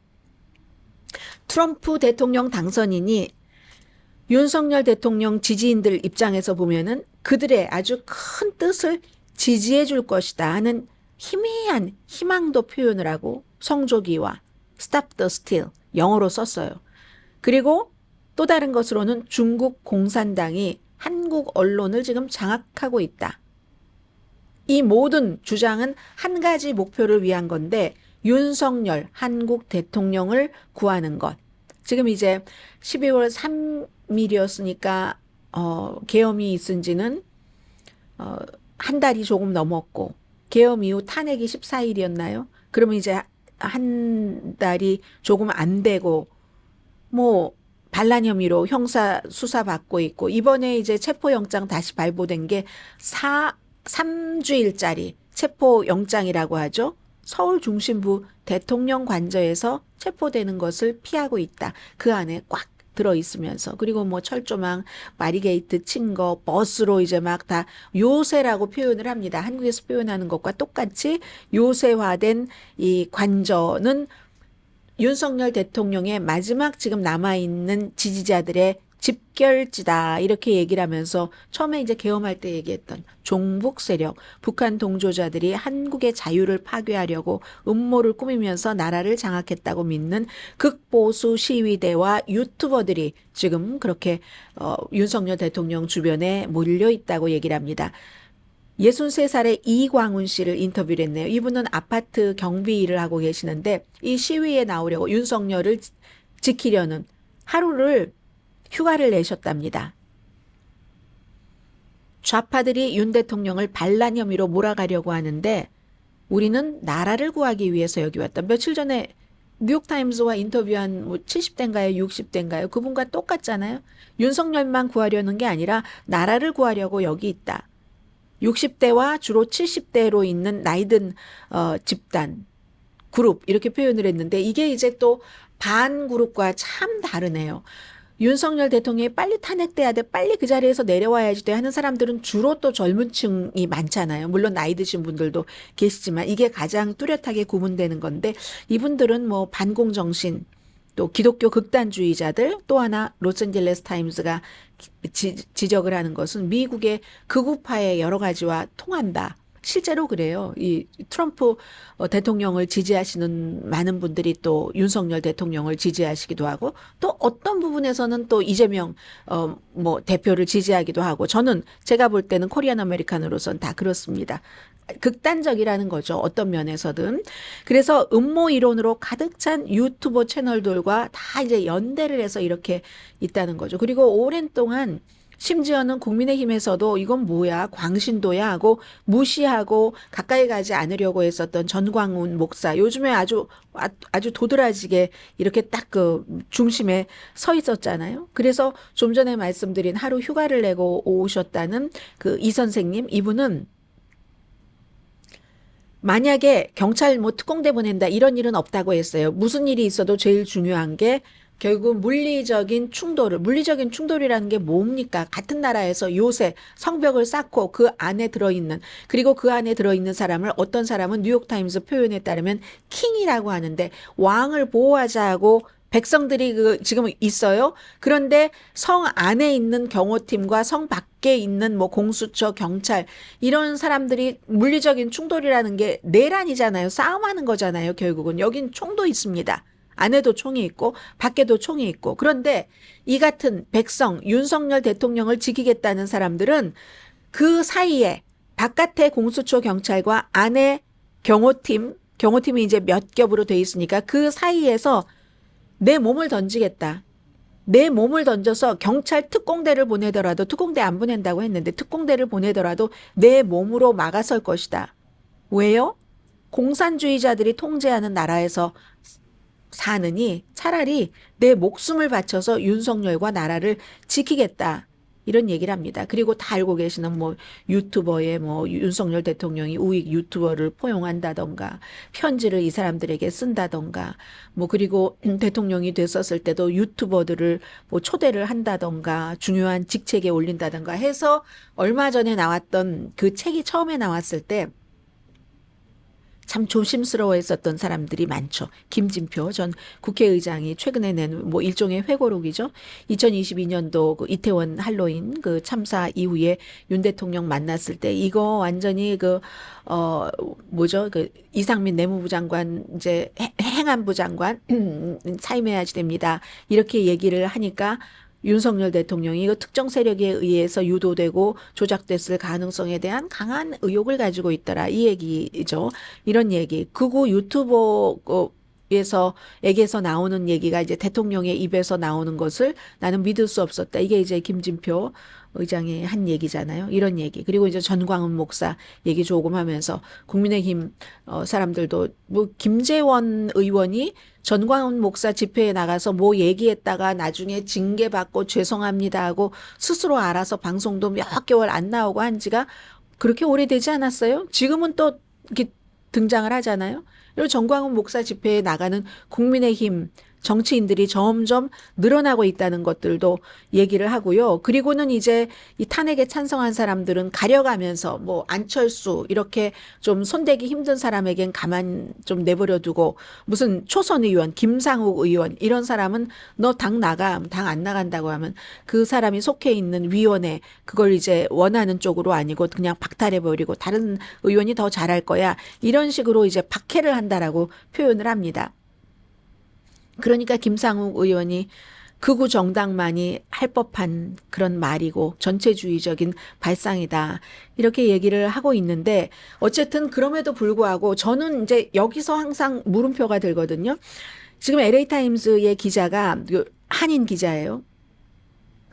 트럼프 대통령 당선인이 윤석열 대통령 지지인들 입장에서 보면은 그들의 아주 큰 뜻을 지지해 줄 것이다 하는 희미한 희망도 표현을 하고 성조기와 Stop the Steal 영어로 썼어요. 그리고 또 다른 것으로는 중국 공산당이 한국 언론을 지금 장악하고 있다. 이 모든 주장은 한 가지 목표를 위한 건데 윤석열 한국 대통령을 구하는 것. 지금 이제 12월 3일이었으니까 계엄이 있은 지는 한 달이 조금 넘었고 계엄 이후 탄핵이 14일이었나요? 그러면 이제 한 달이 조금 안 되고 뭐 반란 혐의로 형사 수사 받고 있고 이번에 이제 체포영장 다시 발부된 게 3주일짜리 체포영장이라고 하죠. 서울 중심부 대통령 관저에서 체포되는 것을 피하고 있다. 그 안에 꽉 들어있으면서 그리고 뭐 철조망, 바리게이트 친 거, 버스로 이제 막 다 요새라고 표현을 합니다. 한국에서 표현하는 것과 똑같이 요새화된 이 관저는 윤석열 대통령의 마지막 지금 남아있는 지지자들의 집결지다 이렇게 얘기를 하면서 처음에 이제 계엄할 때 얘기했던 종북 세력, 북한 동조자들이 한국의 자유를 파괴하려고 음모를 꾸미면서 나라를 장악했다고 믿는 극보수 시위대와 유튜버들이 지금 그렇게 윤석열 대통령 주변에 몰려 있다고 얘기를 합니다. 63살의 이광훈 씨를 인터뷰를 했네요. 이분은 아파트 경비 일을 하고 계시는데 이 시위에 나오려고 윤석열을 지키려는 하루를 휴가를 내셨답니다. 좌파들이 윤 대통령을 반란 혐의로 몰아가려고 하는데 우리는 나라를 구하기 위해서 여기 왔다. 며칠 전에 뉴욕타임스와 인터뷰한 뭐 70대인가요? 60대인가요? 그분과 똑같잖아요. 윤석열만 구하려는 게 아니라 나라를 구하려고 여기 있다. 60대와 주로 70대로 있는 나이든 집단, 그룹 이렇게 표현을 했는데 이게 이제 또 반 그룹과 참 다르네요. 윤석열 대통령이 빨리 탄핵돼야 돼, 빨리 그 자리에서 내려와야지 돼 하는 사람들은 주로 또 젊은 층이 많잖아요. 물론 나이 드신 분들도 계시지만 이게 가장 뚜렷하게 구분되는 건데 이분들은 뭐 반공정신, 또 기독교 극단주의자들, 또 하나 로스앤젤레스 타임스가 지적을 하는 것은 미국의 극우파의 여러 가지와 통한다. 실제로 그래요. 이 트럼프 대통령을 지지하시는 많은 분들이 또 윤석열 대통령을 지지하시기도 하고 또 어떤 부분에서는 또 이재명 뭐 대표를 지지하기도 하고 저는 제가 볼 때는 코리안 아메리칸으로선 다 그렇습니다. 극단적이라는 거죠. 어떤 면에서든. 그래서 음모 이론으로 가득 찬 유튜버 채널들과 다 이제 연대를 해서 이렇게 있다는 거죠. 그리고 오랜 동안 심지어는 국민의힘에서도 이건 뭐야 광신도야 하고 무시하고 가까이 가지 않으려고 했었던 전광훈 목사 요즘에 아주 도드라지게 이렇게 딱 그 중심에 서 있었잖아요. 그래서 좀 전에 말씀드린 하루 휴가를 내고 오셨다는 그 이 선생님 이분은 만약에 경찰 뭐 특공대 보낸다 이런 일은 없다고 했어요. 무슨 일이 있어도 제일 중요한 게 결국 물리적인 충돌이라는 게 뭡니까? 같은 나라에서 요새 성벽을 쌓고 그 안에 들어있는 그리고 그 안에 들어있는 사람을 어떤 사람은 뉴욕타임스 표현에 따르면 킹이라고 하는데 왕을 보호하자고 백성들이 지금 있어요. 그런데 성 안에 있는 경호팀과 성 밖에 있는 뭐 공수처, 경찰 이런 사람들이 물리적인 충돌이라는 게 내란이잖아요. 싸움하는 거잖아요. 결국은 여긴 총도 있습니다. 안에도 총이 있고 밖에도 총이 있고 그런데 이 같은 백성 윤석열 대통령을 지키겠다는 사람들은 그 사이에 바깥의 공수처 경찰과 안에 경호팀이 이제 몇 겹으로 돼 있으니까 그 사이에서 내 몸을 던지겠다. 내 몸을 던져서 경찰 특공대를 보내더라도 특공대 안 보낸다고 했는데 특공대를 보내더라도 내 몸으로 막아설 것이다. 왜요? 공산주의자들이 통제하는 나라에서 사느니 차라리 내 목숨을 바쳐서 윤석열과 나라를 지키겠다. 이런 얘기를 합니다. 그리고 다 알고 계시는 뭐 유튜버의 뭐 윤석열 대통령이 우익 유튜버를 포용한다던가 편지를 이 사람들에게 쓴다던가 뭐 그리고 대통령이 됐었을 때도 유튜버들을 뭐 초대를 한다던가 중요한 직책에 올린다던가 해서 얼마 전에 나왔던 그 책이 처음에 나왔을 때 참 조심스러워했었던 사람들이 많죠. 김진표 전 국회의장이 최근에 낸 뭐 일종의 회고록이죠. 2022년도 그 이태원 할로윈 그 참사 이후에 윤 대통령 만났을 때 이거 완전히 뭐죠? 그 이상민 내무부 장관 이제 행안부 장관 사임해야지 됩니다. 이렇게 얘기를 하니까 윤석열 대통령이 이거 특정 세력에 의해서 유도되고 조작됐을 가능성에 대한 강한 의혹을 가지고 있더라. 이 얘기죠. 이런 얘기. 극우 유튜버에서 나오는 얘기가 이제 대통령의 입에서 나오는 것을 나는 믿을 수 없었다. 이게 이제 김진표 의장이 한 얘기잖아요. 이런 얘기. 그리고 이제 전광훈 목사 얘기 조금 하면서 국민의힘 사람들도 뭐 김재원 의원이 전광훈 목사 집회에 나가서 뭐 얘기했다가 나중에 징계받고 죄송합니다 하고 스스로 알아서 방송도 몇 개월 안 나오고 한 지가 그렇게 오래되지 않았어요? 지금은 또 이렇게 등장을 하잖아요. 그리고 전광훈 목사 집회에 나가는 국민의힘 정치인들이 점점 늘어나고 있다는 것들도 얘기를 하고요. 그리고는 이제 이 탄핵에 찬성한 사람들은 가려가면서 뭐 안철수 이렇게 좀 손대기 힘든 사람에겐 가만 좀 내버려 두고 무슨 초선 의원, 김상욱 의원 이런 사람은 너 당 나가, 당 안 나간다고 하면 그 사람이 속해 있는 위원회 그걸 이제 원하는 쪽으로 아니고 그냥 박탈해버리고 다른 의원이 더 잘할 거야. 이런 식으로 이제 박해를 한다라고 표현을 합니다. 그러니까 김상욱 의원이 극우 정당만이 할 법한 그런 말이고 전체주의적인 발상이다. 이렇게 얘기를 하고 있는데 어쨌든 그럼에도 불구하고 저는 이제 여기서 항상 물음표가 들거든요. 지금 LA타임스의 기자가 한인 기자예요.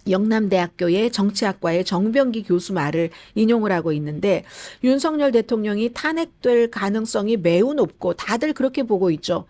영남대학교의 정치학과의 정병기 교수 말을 인용을 하고 있는데 윤석열 대통령이 탄핵될 가능성이 매우 높고 다들 그렇게 보고 있죠.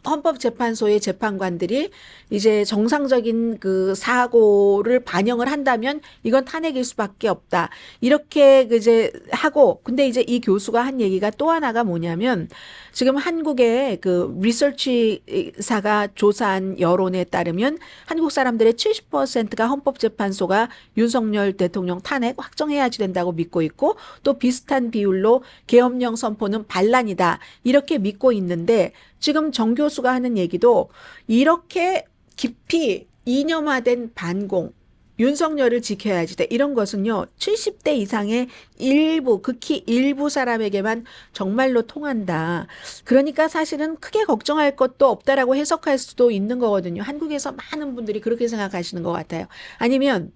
헌법재판소의 재판관들이 이제 정상적인 그 사고를 반영을 한다면 이건 탄핵일 수밖에 없다. 이렇게 이제 하고 근데 이제 이 교수가 한 얘기가 또 하나가 뭐냐면 지금 한국의 그 리서치사가 조사한 여론에 따르면 한국 사람들의 70%가 헌법재판소가 윤석열 대통령 탄핵 확정해야지 된다고 믿고 있고 또 비슷한 비율로 계엄령 선포는 반란이다. 이렇게 믿고 있는데 지금 정 교수가 하는 얘기도 이렇게 깊이 이념화된 반공, 윤석열을 지켜야지 돼. 이런 것은요. 70대 이상의 일부, 극히 일부 사람에게만 정말로 통한다. 그러니까 사실은 크게 걱정할 것도 없다라고 해석할 수도 있는 거거든요. 한국에서 많은 분들이 그렇게 생각하시는 것 같아요. 아니면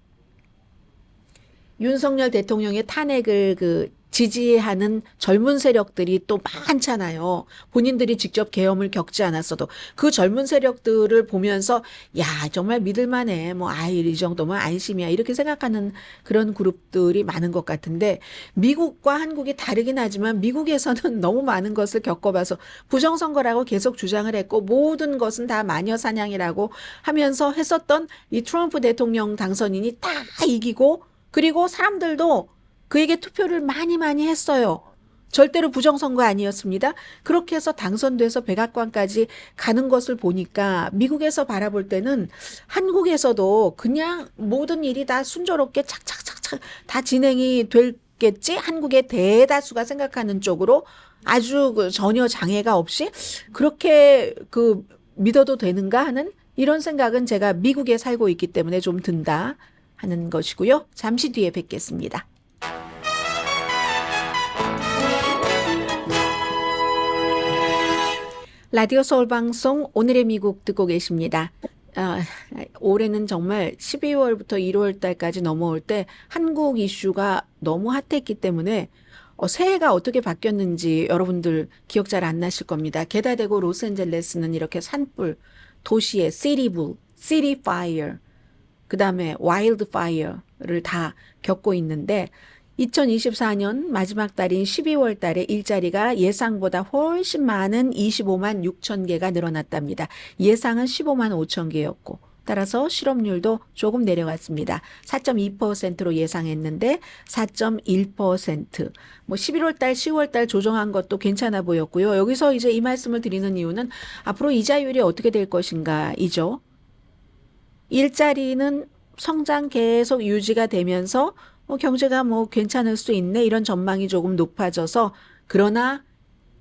윤석열 대통령의 탄핵을 지지하는 젊은 세력들이 또 많잖아요. 본인들이 직접 계엄을 겪지 않았어도 그 젊은 세력들을 보면서 야 정말 믿을만해. 이 정도면 안심이야. 이렇게 생각하는 그런 그룹들이 많은 것 같은데 미국과 한국이 다르긴 하지만 미국에서는 너무 많은 것을 겪어봐서 부정선거라고 계속 주장을 했고 모든 것은 다 마녀사냥이라고 하면서 했었던 이 트럼프 대통령 당선인이 다 이기고 그리고 사람들도 그에게 투표를 많이 했어요. 절대로 부정선거 아니었습니다. 그렇게 해서 당선돼서 백악관까지 가는 것을 보니까 미국에서 바라볼 때는 한국에서도 그냥 모든 일이 다 순조롭게 착착착착 다 진행이 됐겠지? 한국의 대다수가 생각하는 쪽으로 아주 전혀 장애가 없이 그렇게 믿어도 되는가 하는 이런 생각은 제가 미국에 살고 있기 때문에 좀 든다 하는 것이고요. 잠시 뒤에 뵙겠습니다. 라디오 서울 방송 오늘의 미국 듣고 계십니다. 올해는 정말 12월부터 1월 달까지 넘어올 때 한국 이슈가 너무 핫했기 때문에 새해가 어떻게 바뀌었는지 여러분들 기억 잘 안 나실 겁니다. 게다대고 로스앤젤레스는 이렇게 산불, 도시의 시리불, 시리 파이어, 그 다음에 와일드 파이어를 다 겪고 있는데 2024년 마지막 달인 12월 달에 일자리가 예상보다 훨씬 많은 25만 6천 개가 늘어났답니다. 예상은 15만 5천 개였고 따라서 실업률도 조금 내려갔습니다. 4.2%로 예상했는데 4.1%. 11월 달, 10월 달 조정한 것도 괜찮아 보였고요. 여기서 이제 이 말씀을 드리는 이유는 앞으로 이자율이 어떻게 될 것인가이죠. 일자리는 성장 계속 유지가 되면서 경제가 괜찮을 수 있네 이런 전망이 조금 높아져서 그러나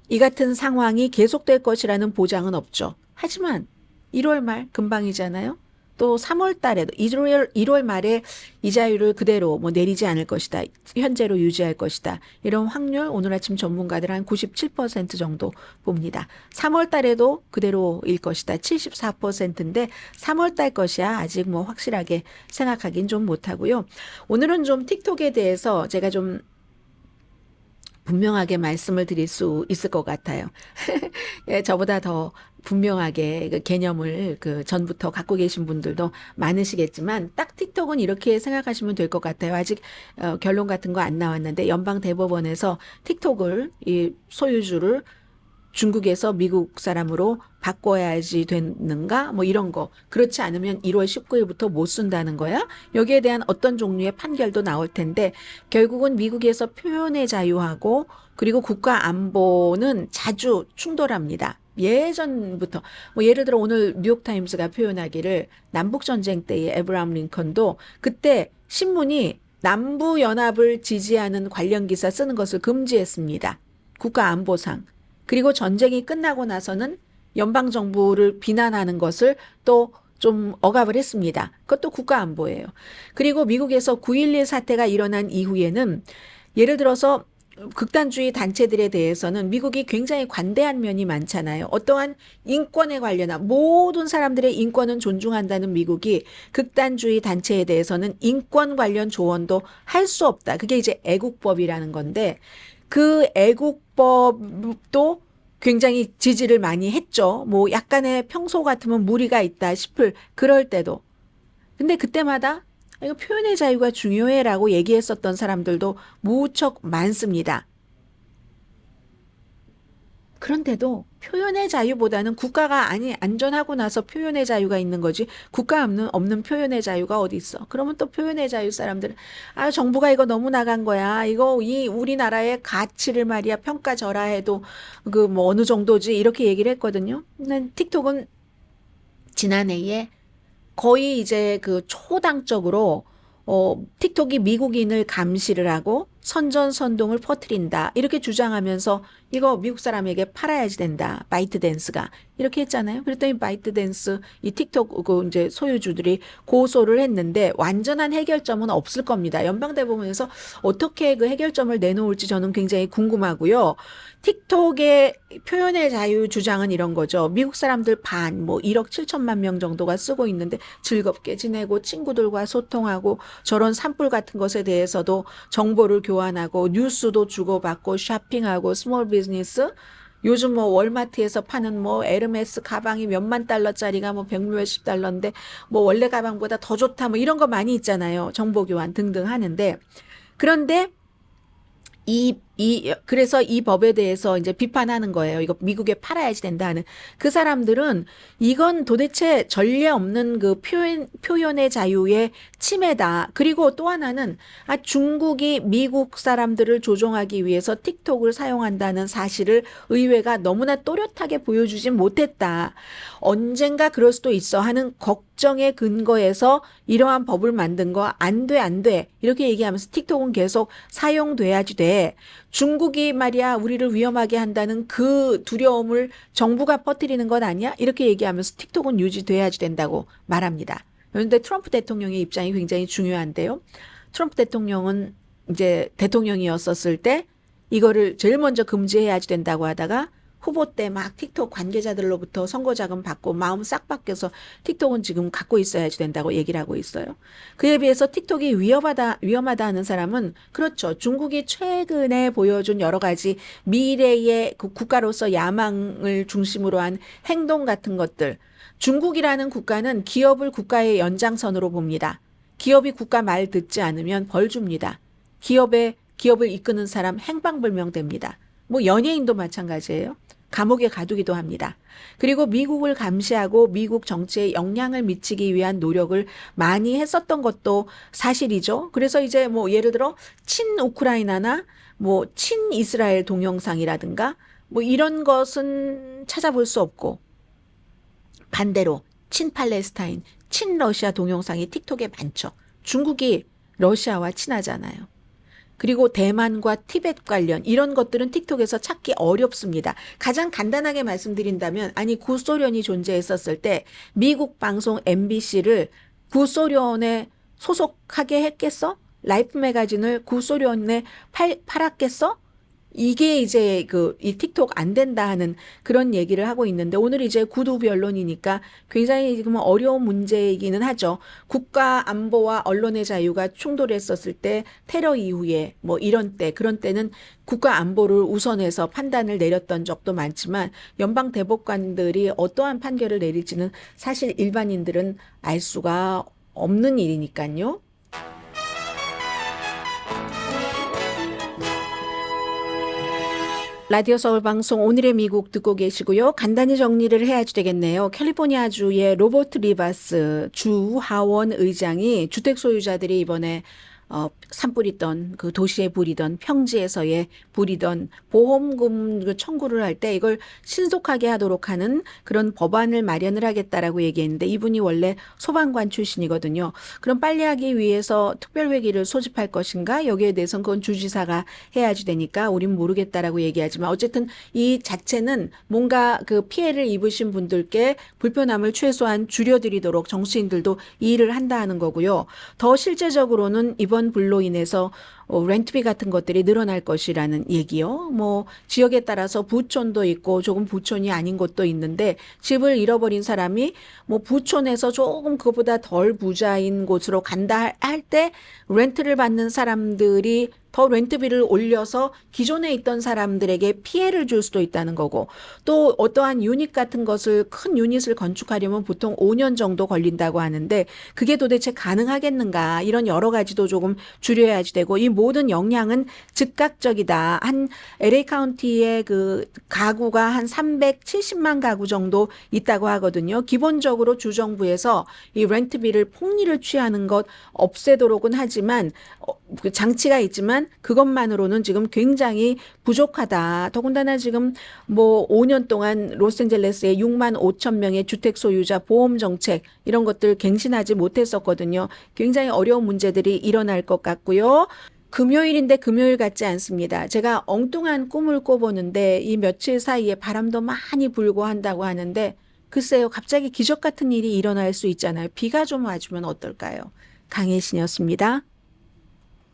이 같은 상황이 계속될 것이라는 보장은 없죠. 하지만 1월 말 금방이잖아요. 또 3월 달에도 1월 말에 이자율을 그대로 뭐 내리지 않을 것이다. 현재로 유지할 것이다. 이런 확률 오늘 아침 전문가들 한 97% 정도 봅니다. 3월 달에도 그대로일 것이다. 74%인데 3월 달 것이야 아직 뭐 확실하게 생각하긴 좀 못하고요. 오늘은 좀 틱톡에 대해서 제가 좀 분명하게 말씀을 드릴 수 있을 것 같아요. 예, 저보다 더 분명하게 그 개념을 그 전부터 갖고 계신 분들도 많으시겠지만 딱 틱톡은 이렇게 생각하시면 될 것 같아요. 아직 결론 같은 거 안 나왔는데 연방 대법원에서 틱톡을 이 소유주를 중국에서 미국 사람으로 바꿔야지 되는가? 뭐 이런 거. 그렇지 않으면 1월 19일부터 못 쓴다는 거야? 여기에 대한 어떤 종류의 판결도 나올 텐데 결국은 미국에서 표현의 자유하고 그리고 국가 안보는 자주 충돌합니다. 예전부터 뭐 예를 들어 오늘 뉴욕타임스가 표현하기를 남북전쟁 때의 에브라함 링컨도 그때 신문이 남부연합을 지지하는 관련 기사 쓰는 것을 금지했습니다. 국가안보상. 그리고 전쟁이 끝나고 나서는 연방정부를 비난하는 것을 또 좀 억압을 했습니다. 그것도 국가안보예요. 그리고 미국에서 9.11 사태가 일어난 이후에는 예를 들어서 극단주의 단체들에 대해서는 미국이 굉장히 관대한 면이 많잖아요. 어떠한 인권에 관련한 모든 사람들의 인권은 존중한다는 미국이 극단주의 단체에 대해서는 인권 관련 조언도 할 수 없다. 그게 이제 애국법이라는 건데 그 애국법도 굉장히 지지를 많이 했죠. 뭐 약간의 평소 같으면 무리가 있다 싶을 그럴 때도. 근데 그때마다 이거 표현의 자유가 중요해라고 얘기했었던 사람들도 무척 많습니다. 그런데도 표현의 자유보다는 국가가 안전하고 나서 표현의 자유가 있는 거지 국가 없는 표현의 자유가 어디 있어. 그러면 또 표현의 자유 사람들은 정부가 이거 너무 나간 거야. 이거 이 우리나라의 가치를 말이야 평가절하해도 그 뭐 어느 정도지 이렇게 얘기를 했거든요. 근데 틱톡은 지난해에 거의 이제 그 초당적으로 틱톡이 미국인을 감시를 하고 선전선동을 퍼뜨린다. 이렇게 주장하면서 이거 미국 사람에게 팔아야지 된다. 바이트댄스가. 이렇게 했잖아요. 그랬더니 바이트댄스 이 틱톡 그 이제 소유주들이 고소를 했는데 완전한 해결점은 없을 겁니다. 연방대법원에서 어떻게 그 해결점을 내놓을지 저는 굉장히 궁금하고요. 틱톡의 표현의 자유 주장은 이런 거죠. 미국 사람들 뭐 1억 7천만 명 정도가 쓰고 있는데 즐겁게 지내고 친구들과 소통하고 저런 산불 같은 것에 대해서도 정보를 교환하고 뉴스도 주고받고 쇼핑하고 스몰 비즈니스 요즘 뭐 월마트에서 파는 뭐 에르메스 가방이 몇만 달러짜리가 뭐 백몇십 달러인데 뭐 원래 가방보다 더 좋다 뭐 이런 거 많이 있잖아요. 정보 교환 등등 하는데 그런데 그래서 이 법에 대해서 이제 비판하는 거예요. 이거 미국에 팔아야지 된다는. 그 사람들은 이건 도대체 전례 없는 그 표현의 자유의 침해다. 그리고 또 하나는 중국이 미국 사람들을 조종하기 위해서 틱톡을 사용한다는 사실을 의회가 너무나 또렷하게 보여주진 못했다. 언젠가 그럴 수도 있어 하는 걱정의 근거에서 이러한 법을 만든 거 안 돼. 이렇게 얘기하면서 틱톡은 계속 사용돼야지 돼. 중국이 말이야 우리를 위험하게 한다는 그 두려움을 정부가 퍼뜨리는 건 아니야? 이렇게 얘기하면서 틱톡은 유지돼야지 된다고 말합니다. 그런데 트럼프 대통령의 입장이 굉장히 중요한데요. 트럼프 대통령은 이제 대통령이었었을 때 이거를 제일 먼저 금지해야지 된다고 하다가 후보 때 막 틱톡 관계자들로부터 선거 자금 받고 마음 싹 바뀌어서 틱톡은 지금 갖고 있어야지 된다고 얘기를 하고 있어요. 그에 비해서 틱톡이 위험하다 하는 사람은 그렇죠. 중국이 최근에 보여준 여러 가지 미래의 그 국가로서 야망을 중심으로 한 행동 같은 것들. 중국이라는 국가는 기업을 국가의 연장선으로 봅니다. 기업이 국가 말 듣지 않으면 벌 줍니다. 기업을 이끄는 사람 행방불명됩니다. 뭐 연예인도 마찬가지예요. 감옥에 가두기도 합니다. 그리고 미국을 감시하고 미국 정치에 영향을 미치기 위한 노력을 많이 했었던 것도 사실이죠. 그래서 이제 뭐 예를 들어 친우크라이나나 뭐 친이스라엘 동영상이라든가 뭐 이런 것은 찾아볼 수 없고 반대로 친팔레스타인, 친러시아 동영상이 틱톡에 많죠. 중국이 러시아와 친하잖아요. 그리고 대만과 티벳 관련 이런 것들은 틱톡에서 찾기 어렵습니다. 가장 간단하게 말씀드린다면 아니 구소련이 존재했었을 때 미국 방송 MBC를 구소련에 소속하게 했겠어? 라이프 매거진을 구소련에 팔았겠어? 이게 이제 이 틱톡 안 된다 하는 그런 얘기를 하고 있는데 오늘 이제 구두 변론이니까 굉장히 지금 어려운 문제이기는 하죠. 국가 안보와 언론의 자유가 충돌했었을 때 테러 이후에 뭐 이런 때 그런 때는 국가 안보를 우선해서 판단을 내렸던 적도 많지만 연방 대법관들이 어떠한 판결을 내릴지는 사실 일반인들은 알 수가 없는 일이니까요. 라디오 서울 방송 오늘의 미국 듣고 계시고요. 간단히 정리를 해야지 되겠네요. 캘리포니아주의 로버트 리바스 주 하원 의장이 주택 소유자들이 이번에 산불이던 그 도시에 부리던 평지에서의 부리던 보험금 청구를 할 때 이걸 신속하게 하도록 하는 그런 법안을 마련을 하겠다라고 얘기했는데 이분이 원래 소방관 출신이거든요. 그럼 빨리 하기 위해서 특별회기를 소집할 것인가? 여기에 대해서는 그건 주지사가 해야지 되니까 우린 모르겠다라고 얘기하지만 어쨌든 이 자체는 뭔가 그 피해를 입으신 분들께 불편함을 최소한 줄여드리도록 정치인들도 이 일을 한다 하는 거고요. 더 실제적으로는 이번 불로 인해서 렌트비 같은 것들이 늘어날 것이라는 얘기요. 뭐 지역에 따라서 부촌도 있고 조금 부촌이 아닌 곳도 있는데 집을 잃어버린 사람이 뭐 부촌에서 조금 그보다 덜 부자인 곳으로 간다 할 때 렌트를 받는 사람들이 더 렌트비를 올려서 기존에 있던 사람들에게 피해를 줄 수도 있다는 거고 또 어떠한 유닛 같은 것을 큰 유닛을 건축하려면 보통 5년 정도 걸린다고 하는데 그게 도대체 가능하겠는가 이런 여러 가지도 조금 줄여야지 되고 이 모든 영향은 즉각적이다. 한 LA 카운티의 그 가구가 한 370만 가구 정도 있다고 하거든요. 기본적으로 주정부에서 이 렌트비를 폭리를 취하는 것 없애도록은 하지만 그 장치가 있지만 그것만으로는 지금 굉장히 부족하다. 더군다나 지금 뭐 5년 동안 로스앤젤레스에 6만 5천 명의 주택 소유자 보험 정책 이런 것들 갱신하지 못했었거든요. 굉장히 어려운 문제들이 일어날 것 같고요. 금요일인데 금요일 같지 않습니다. 제가 엉뚱한 꿈을 꿔보는데 이 며칠 사이에 바람도 많이 불고 한다고 하는데 글쎄요. 갑자기 기적 같은 일이 일어날 수 있잖아요. 비가 좀 와주면 어떨까요? 강혜신이었습니다.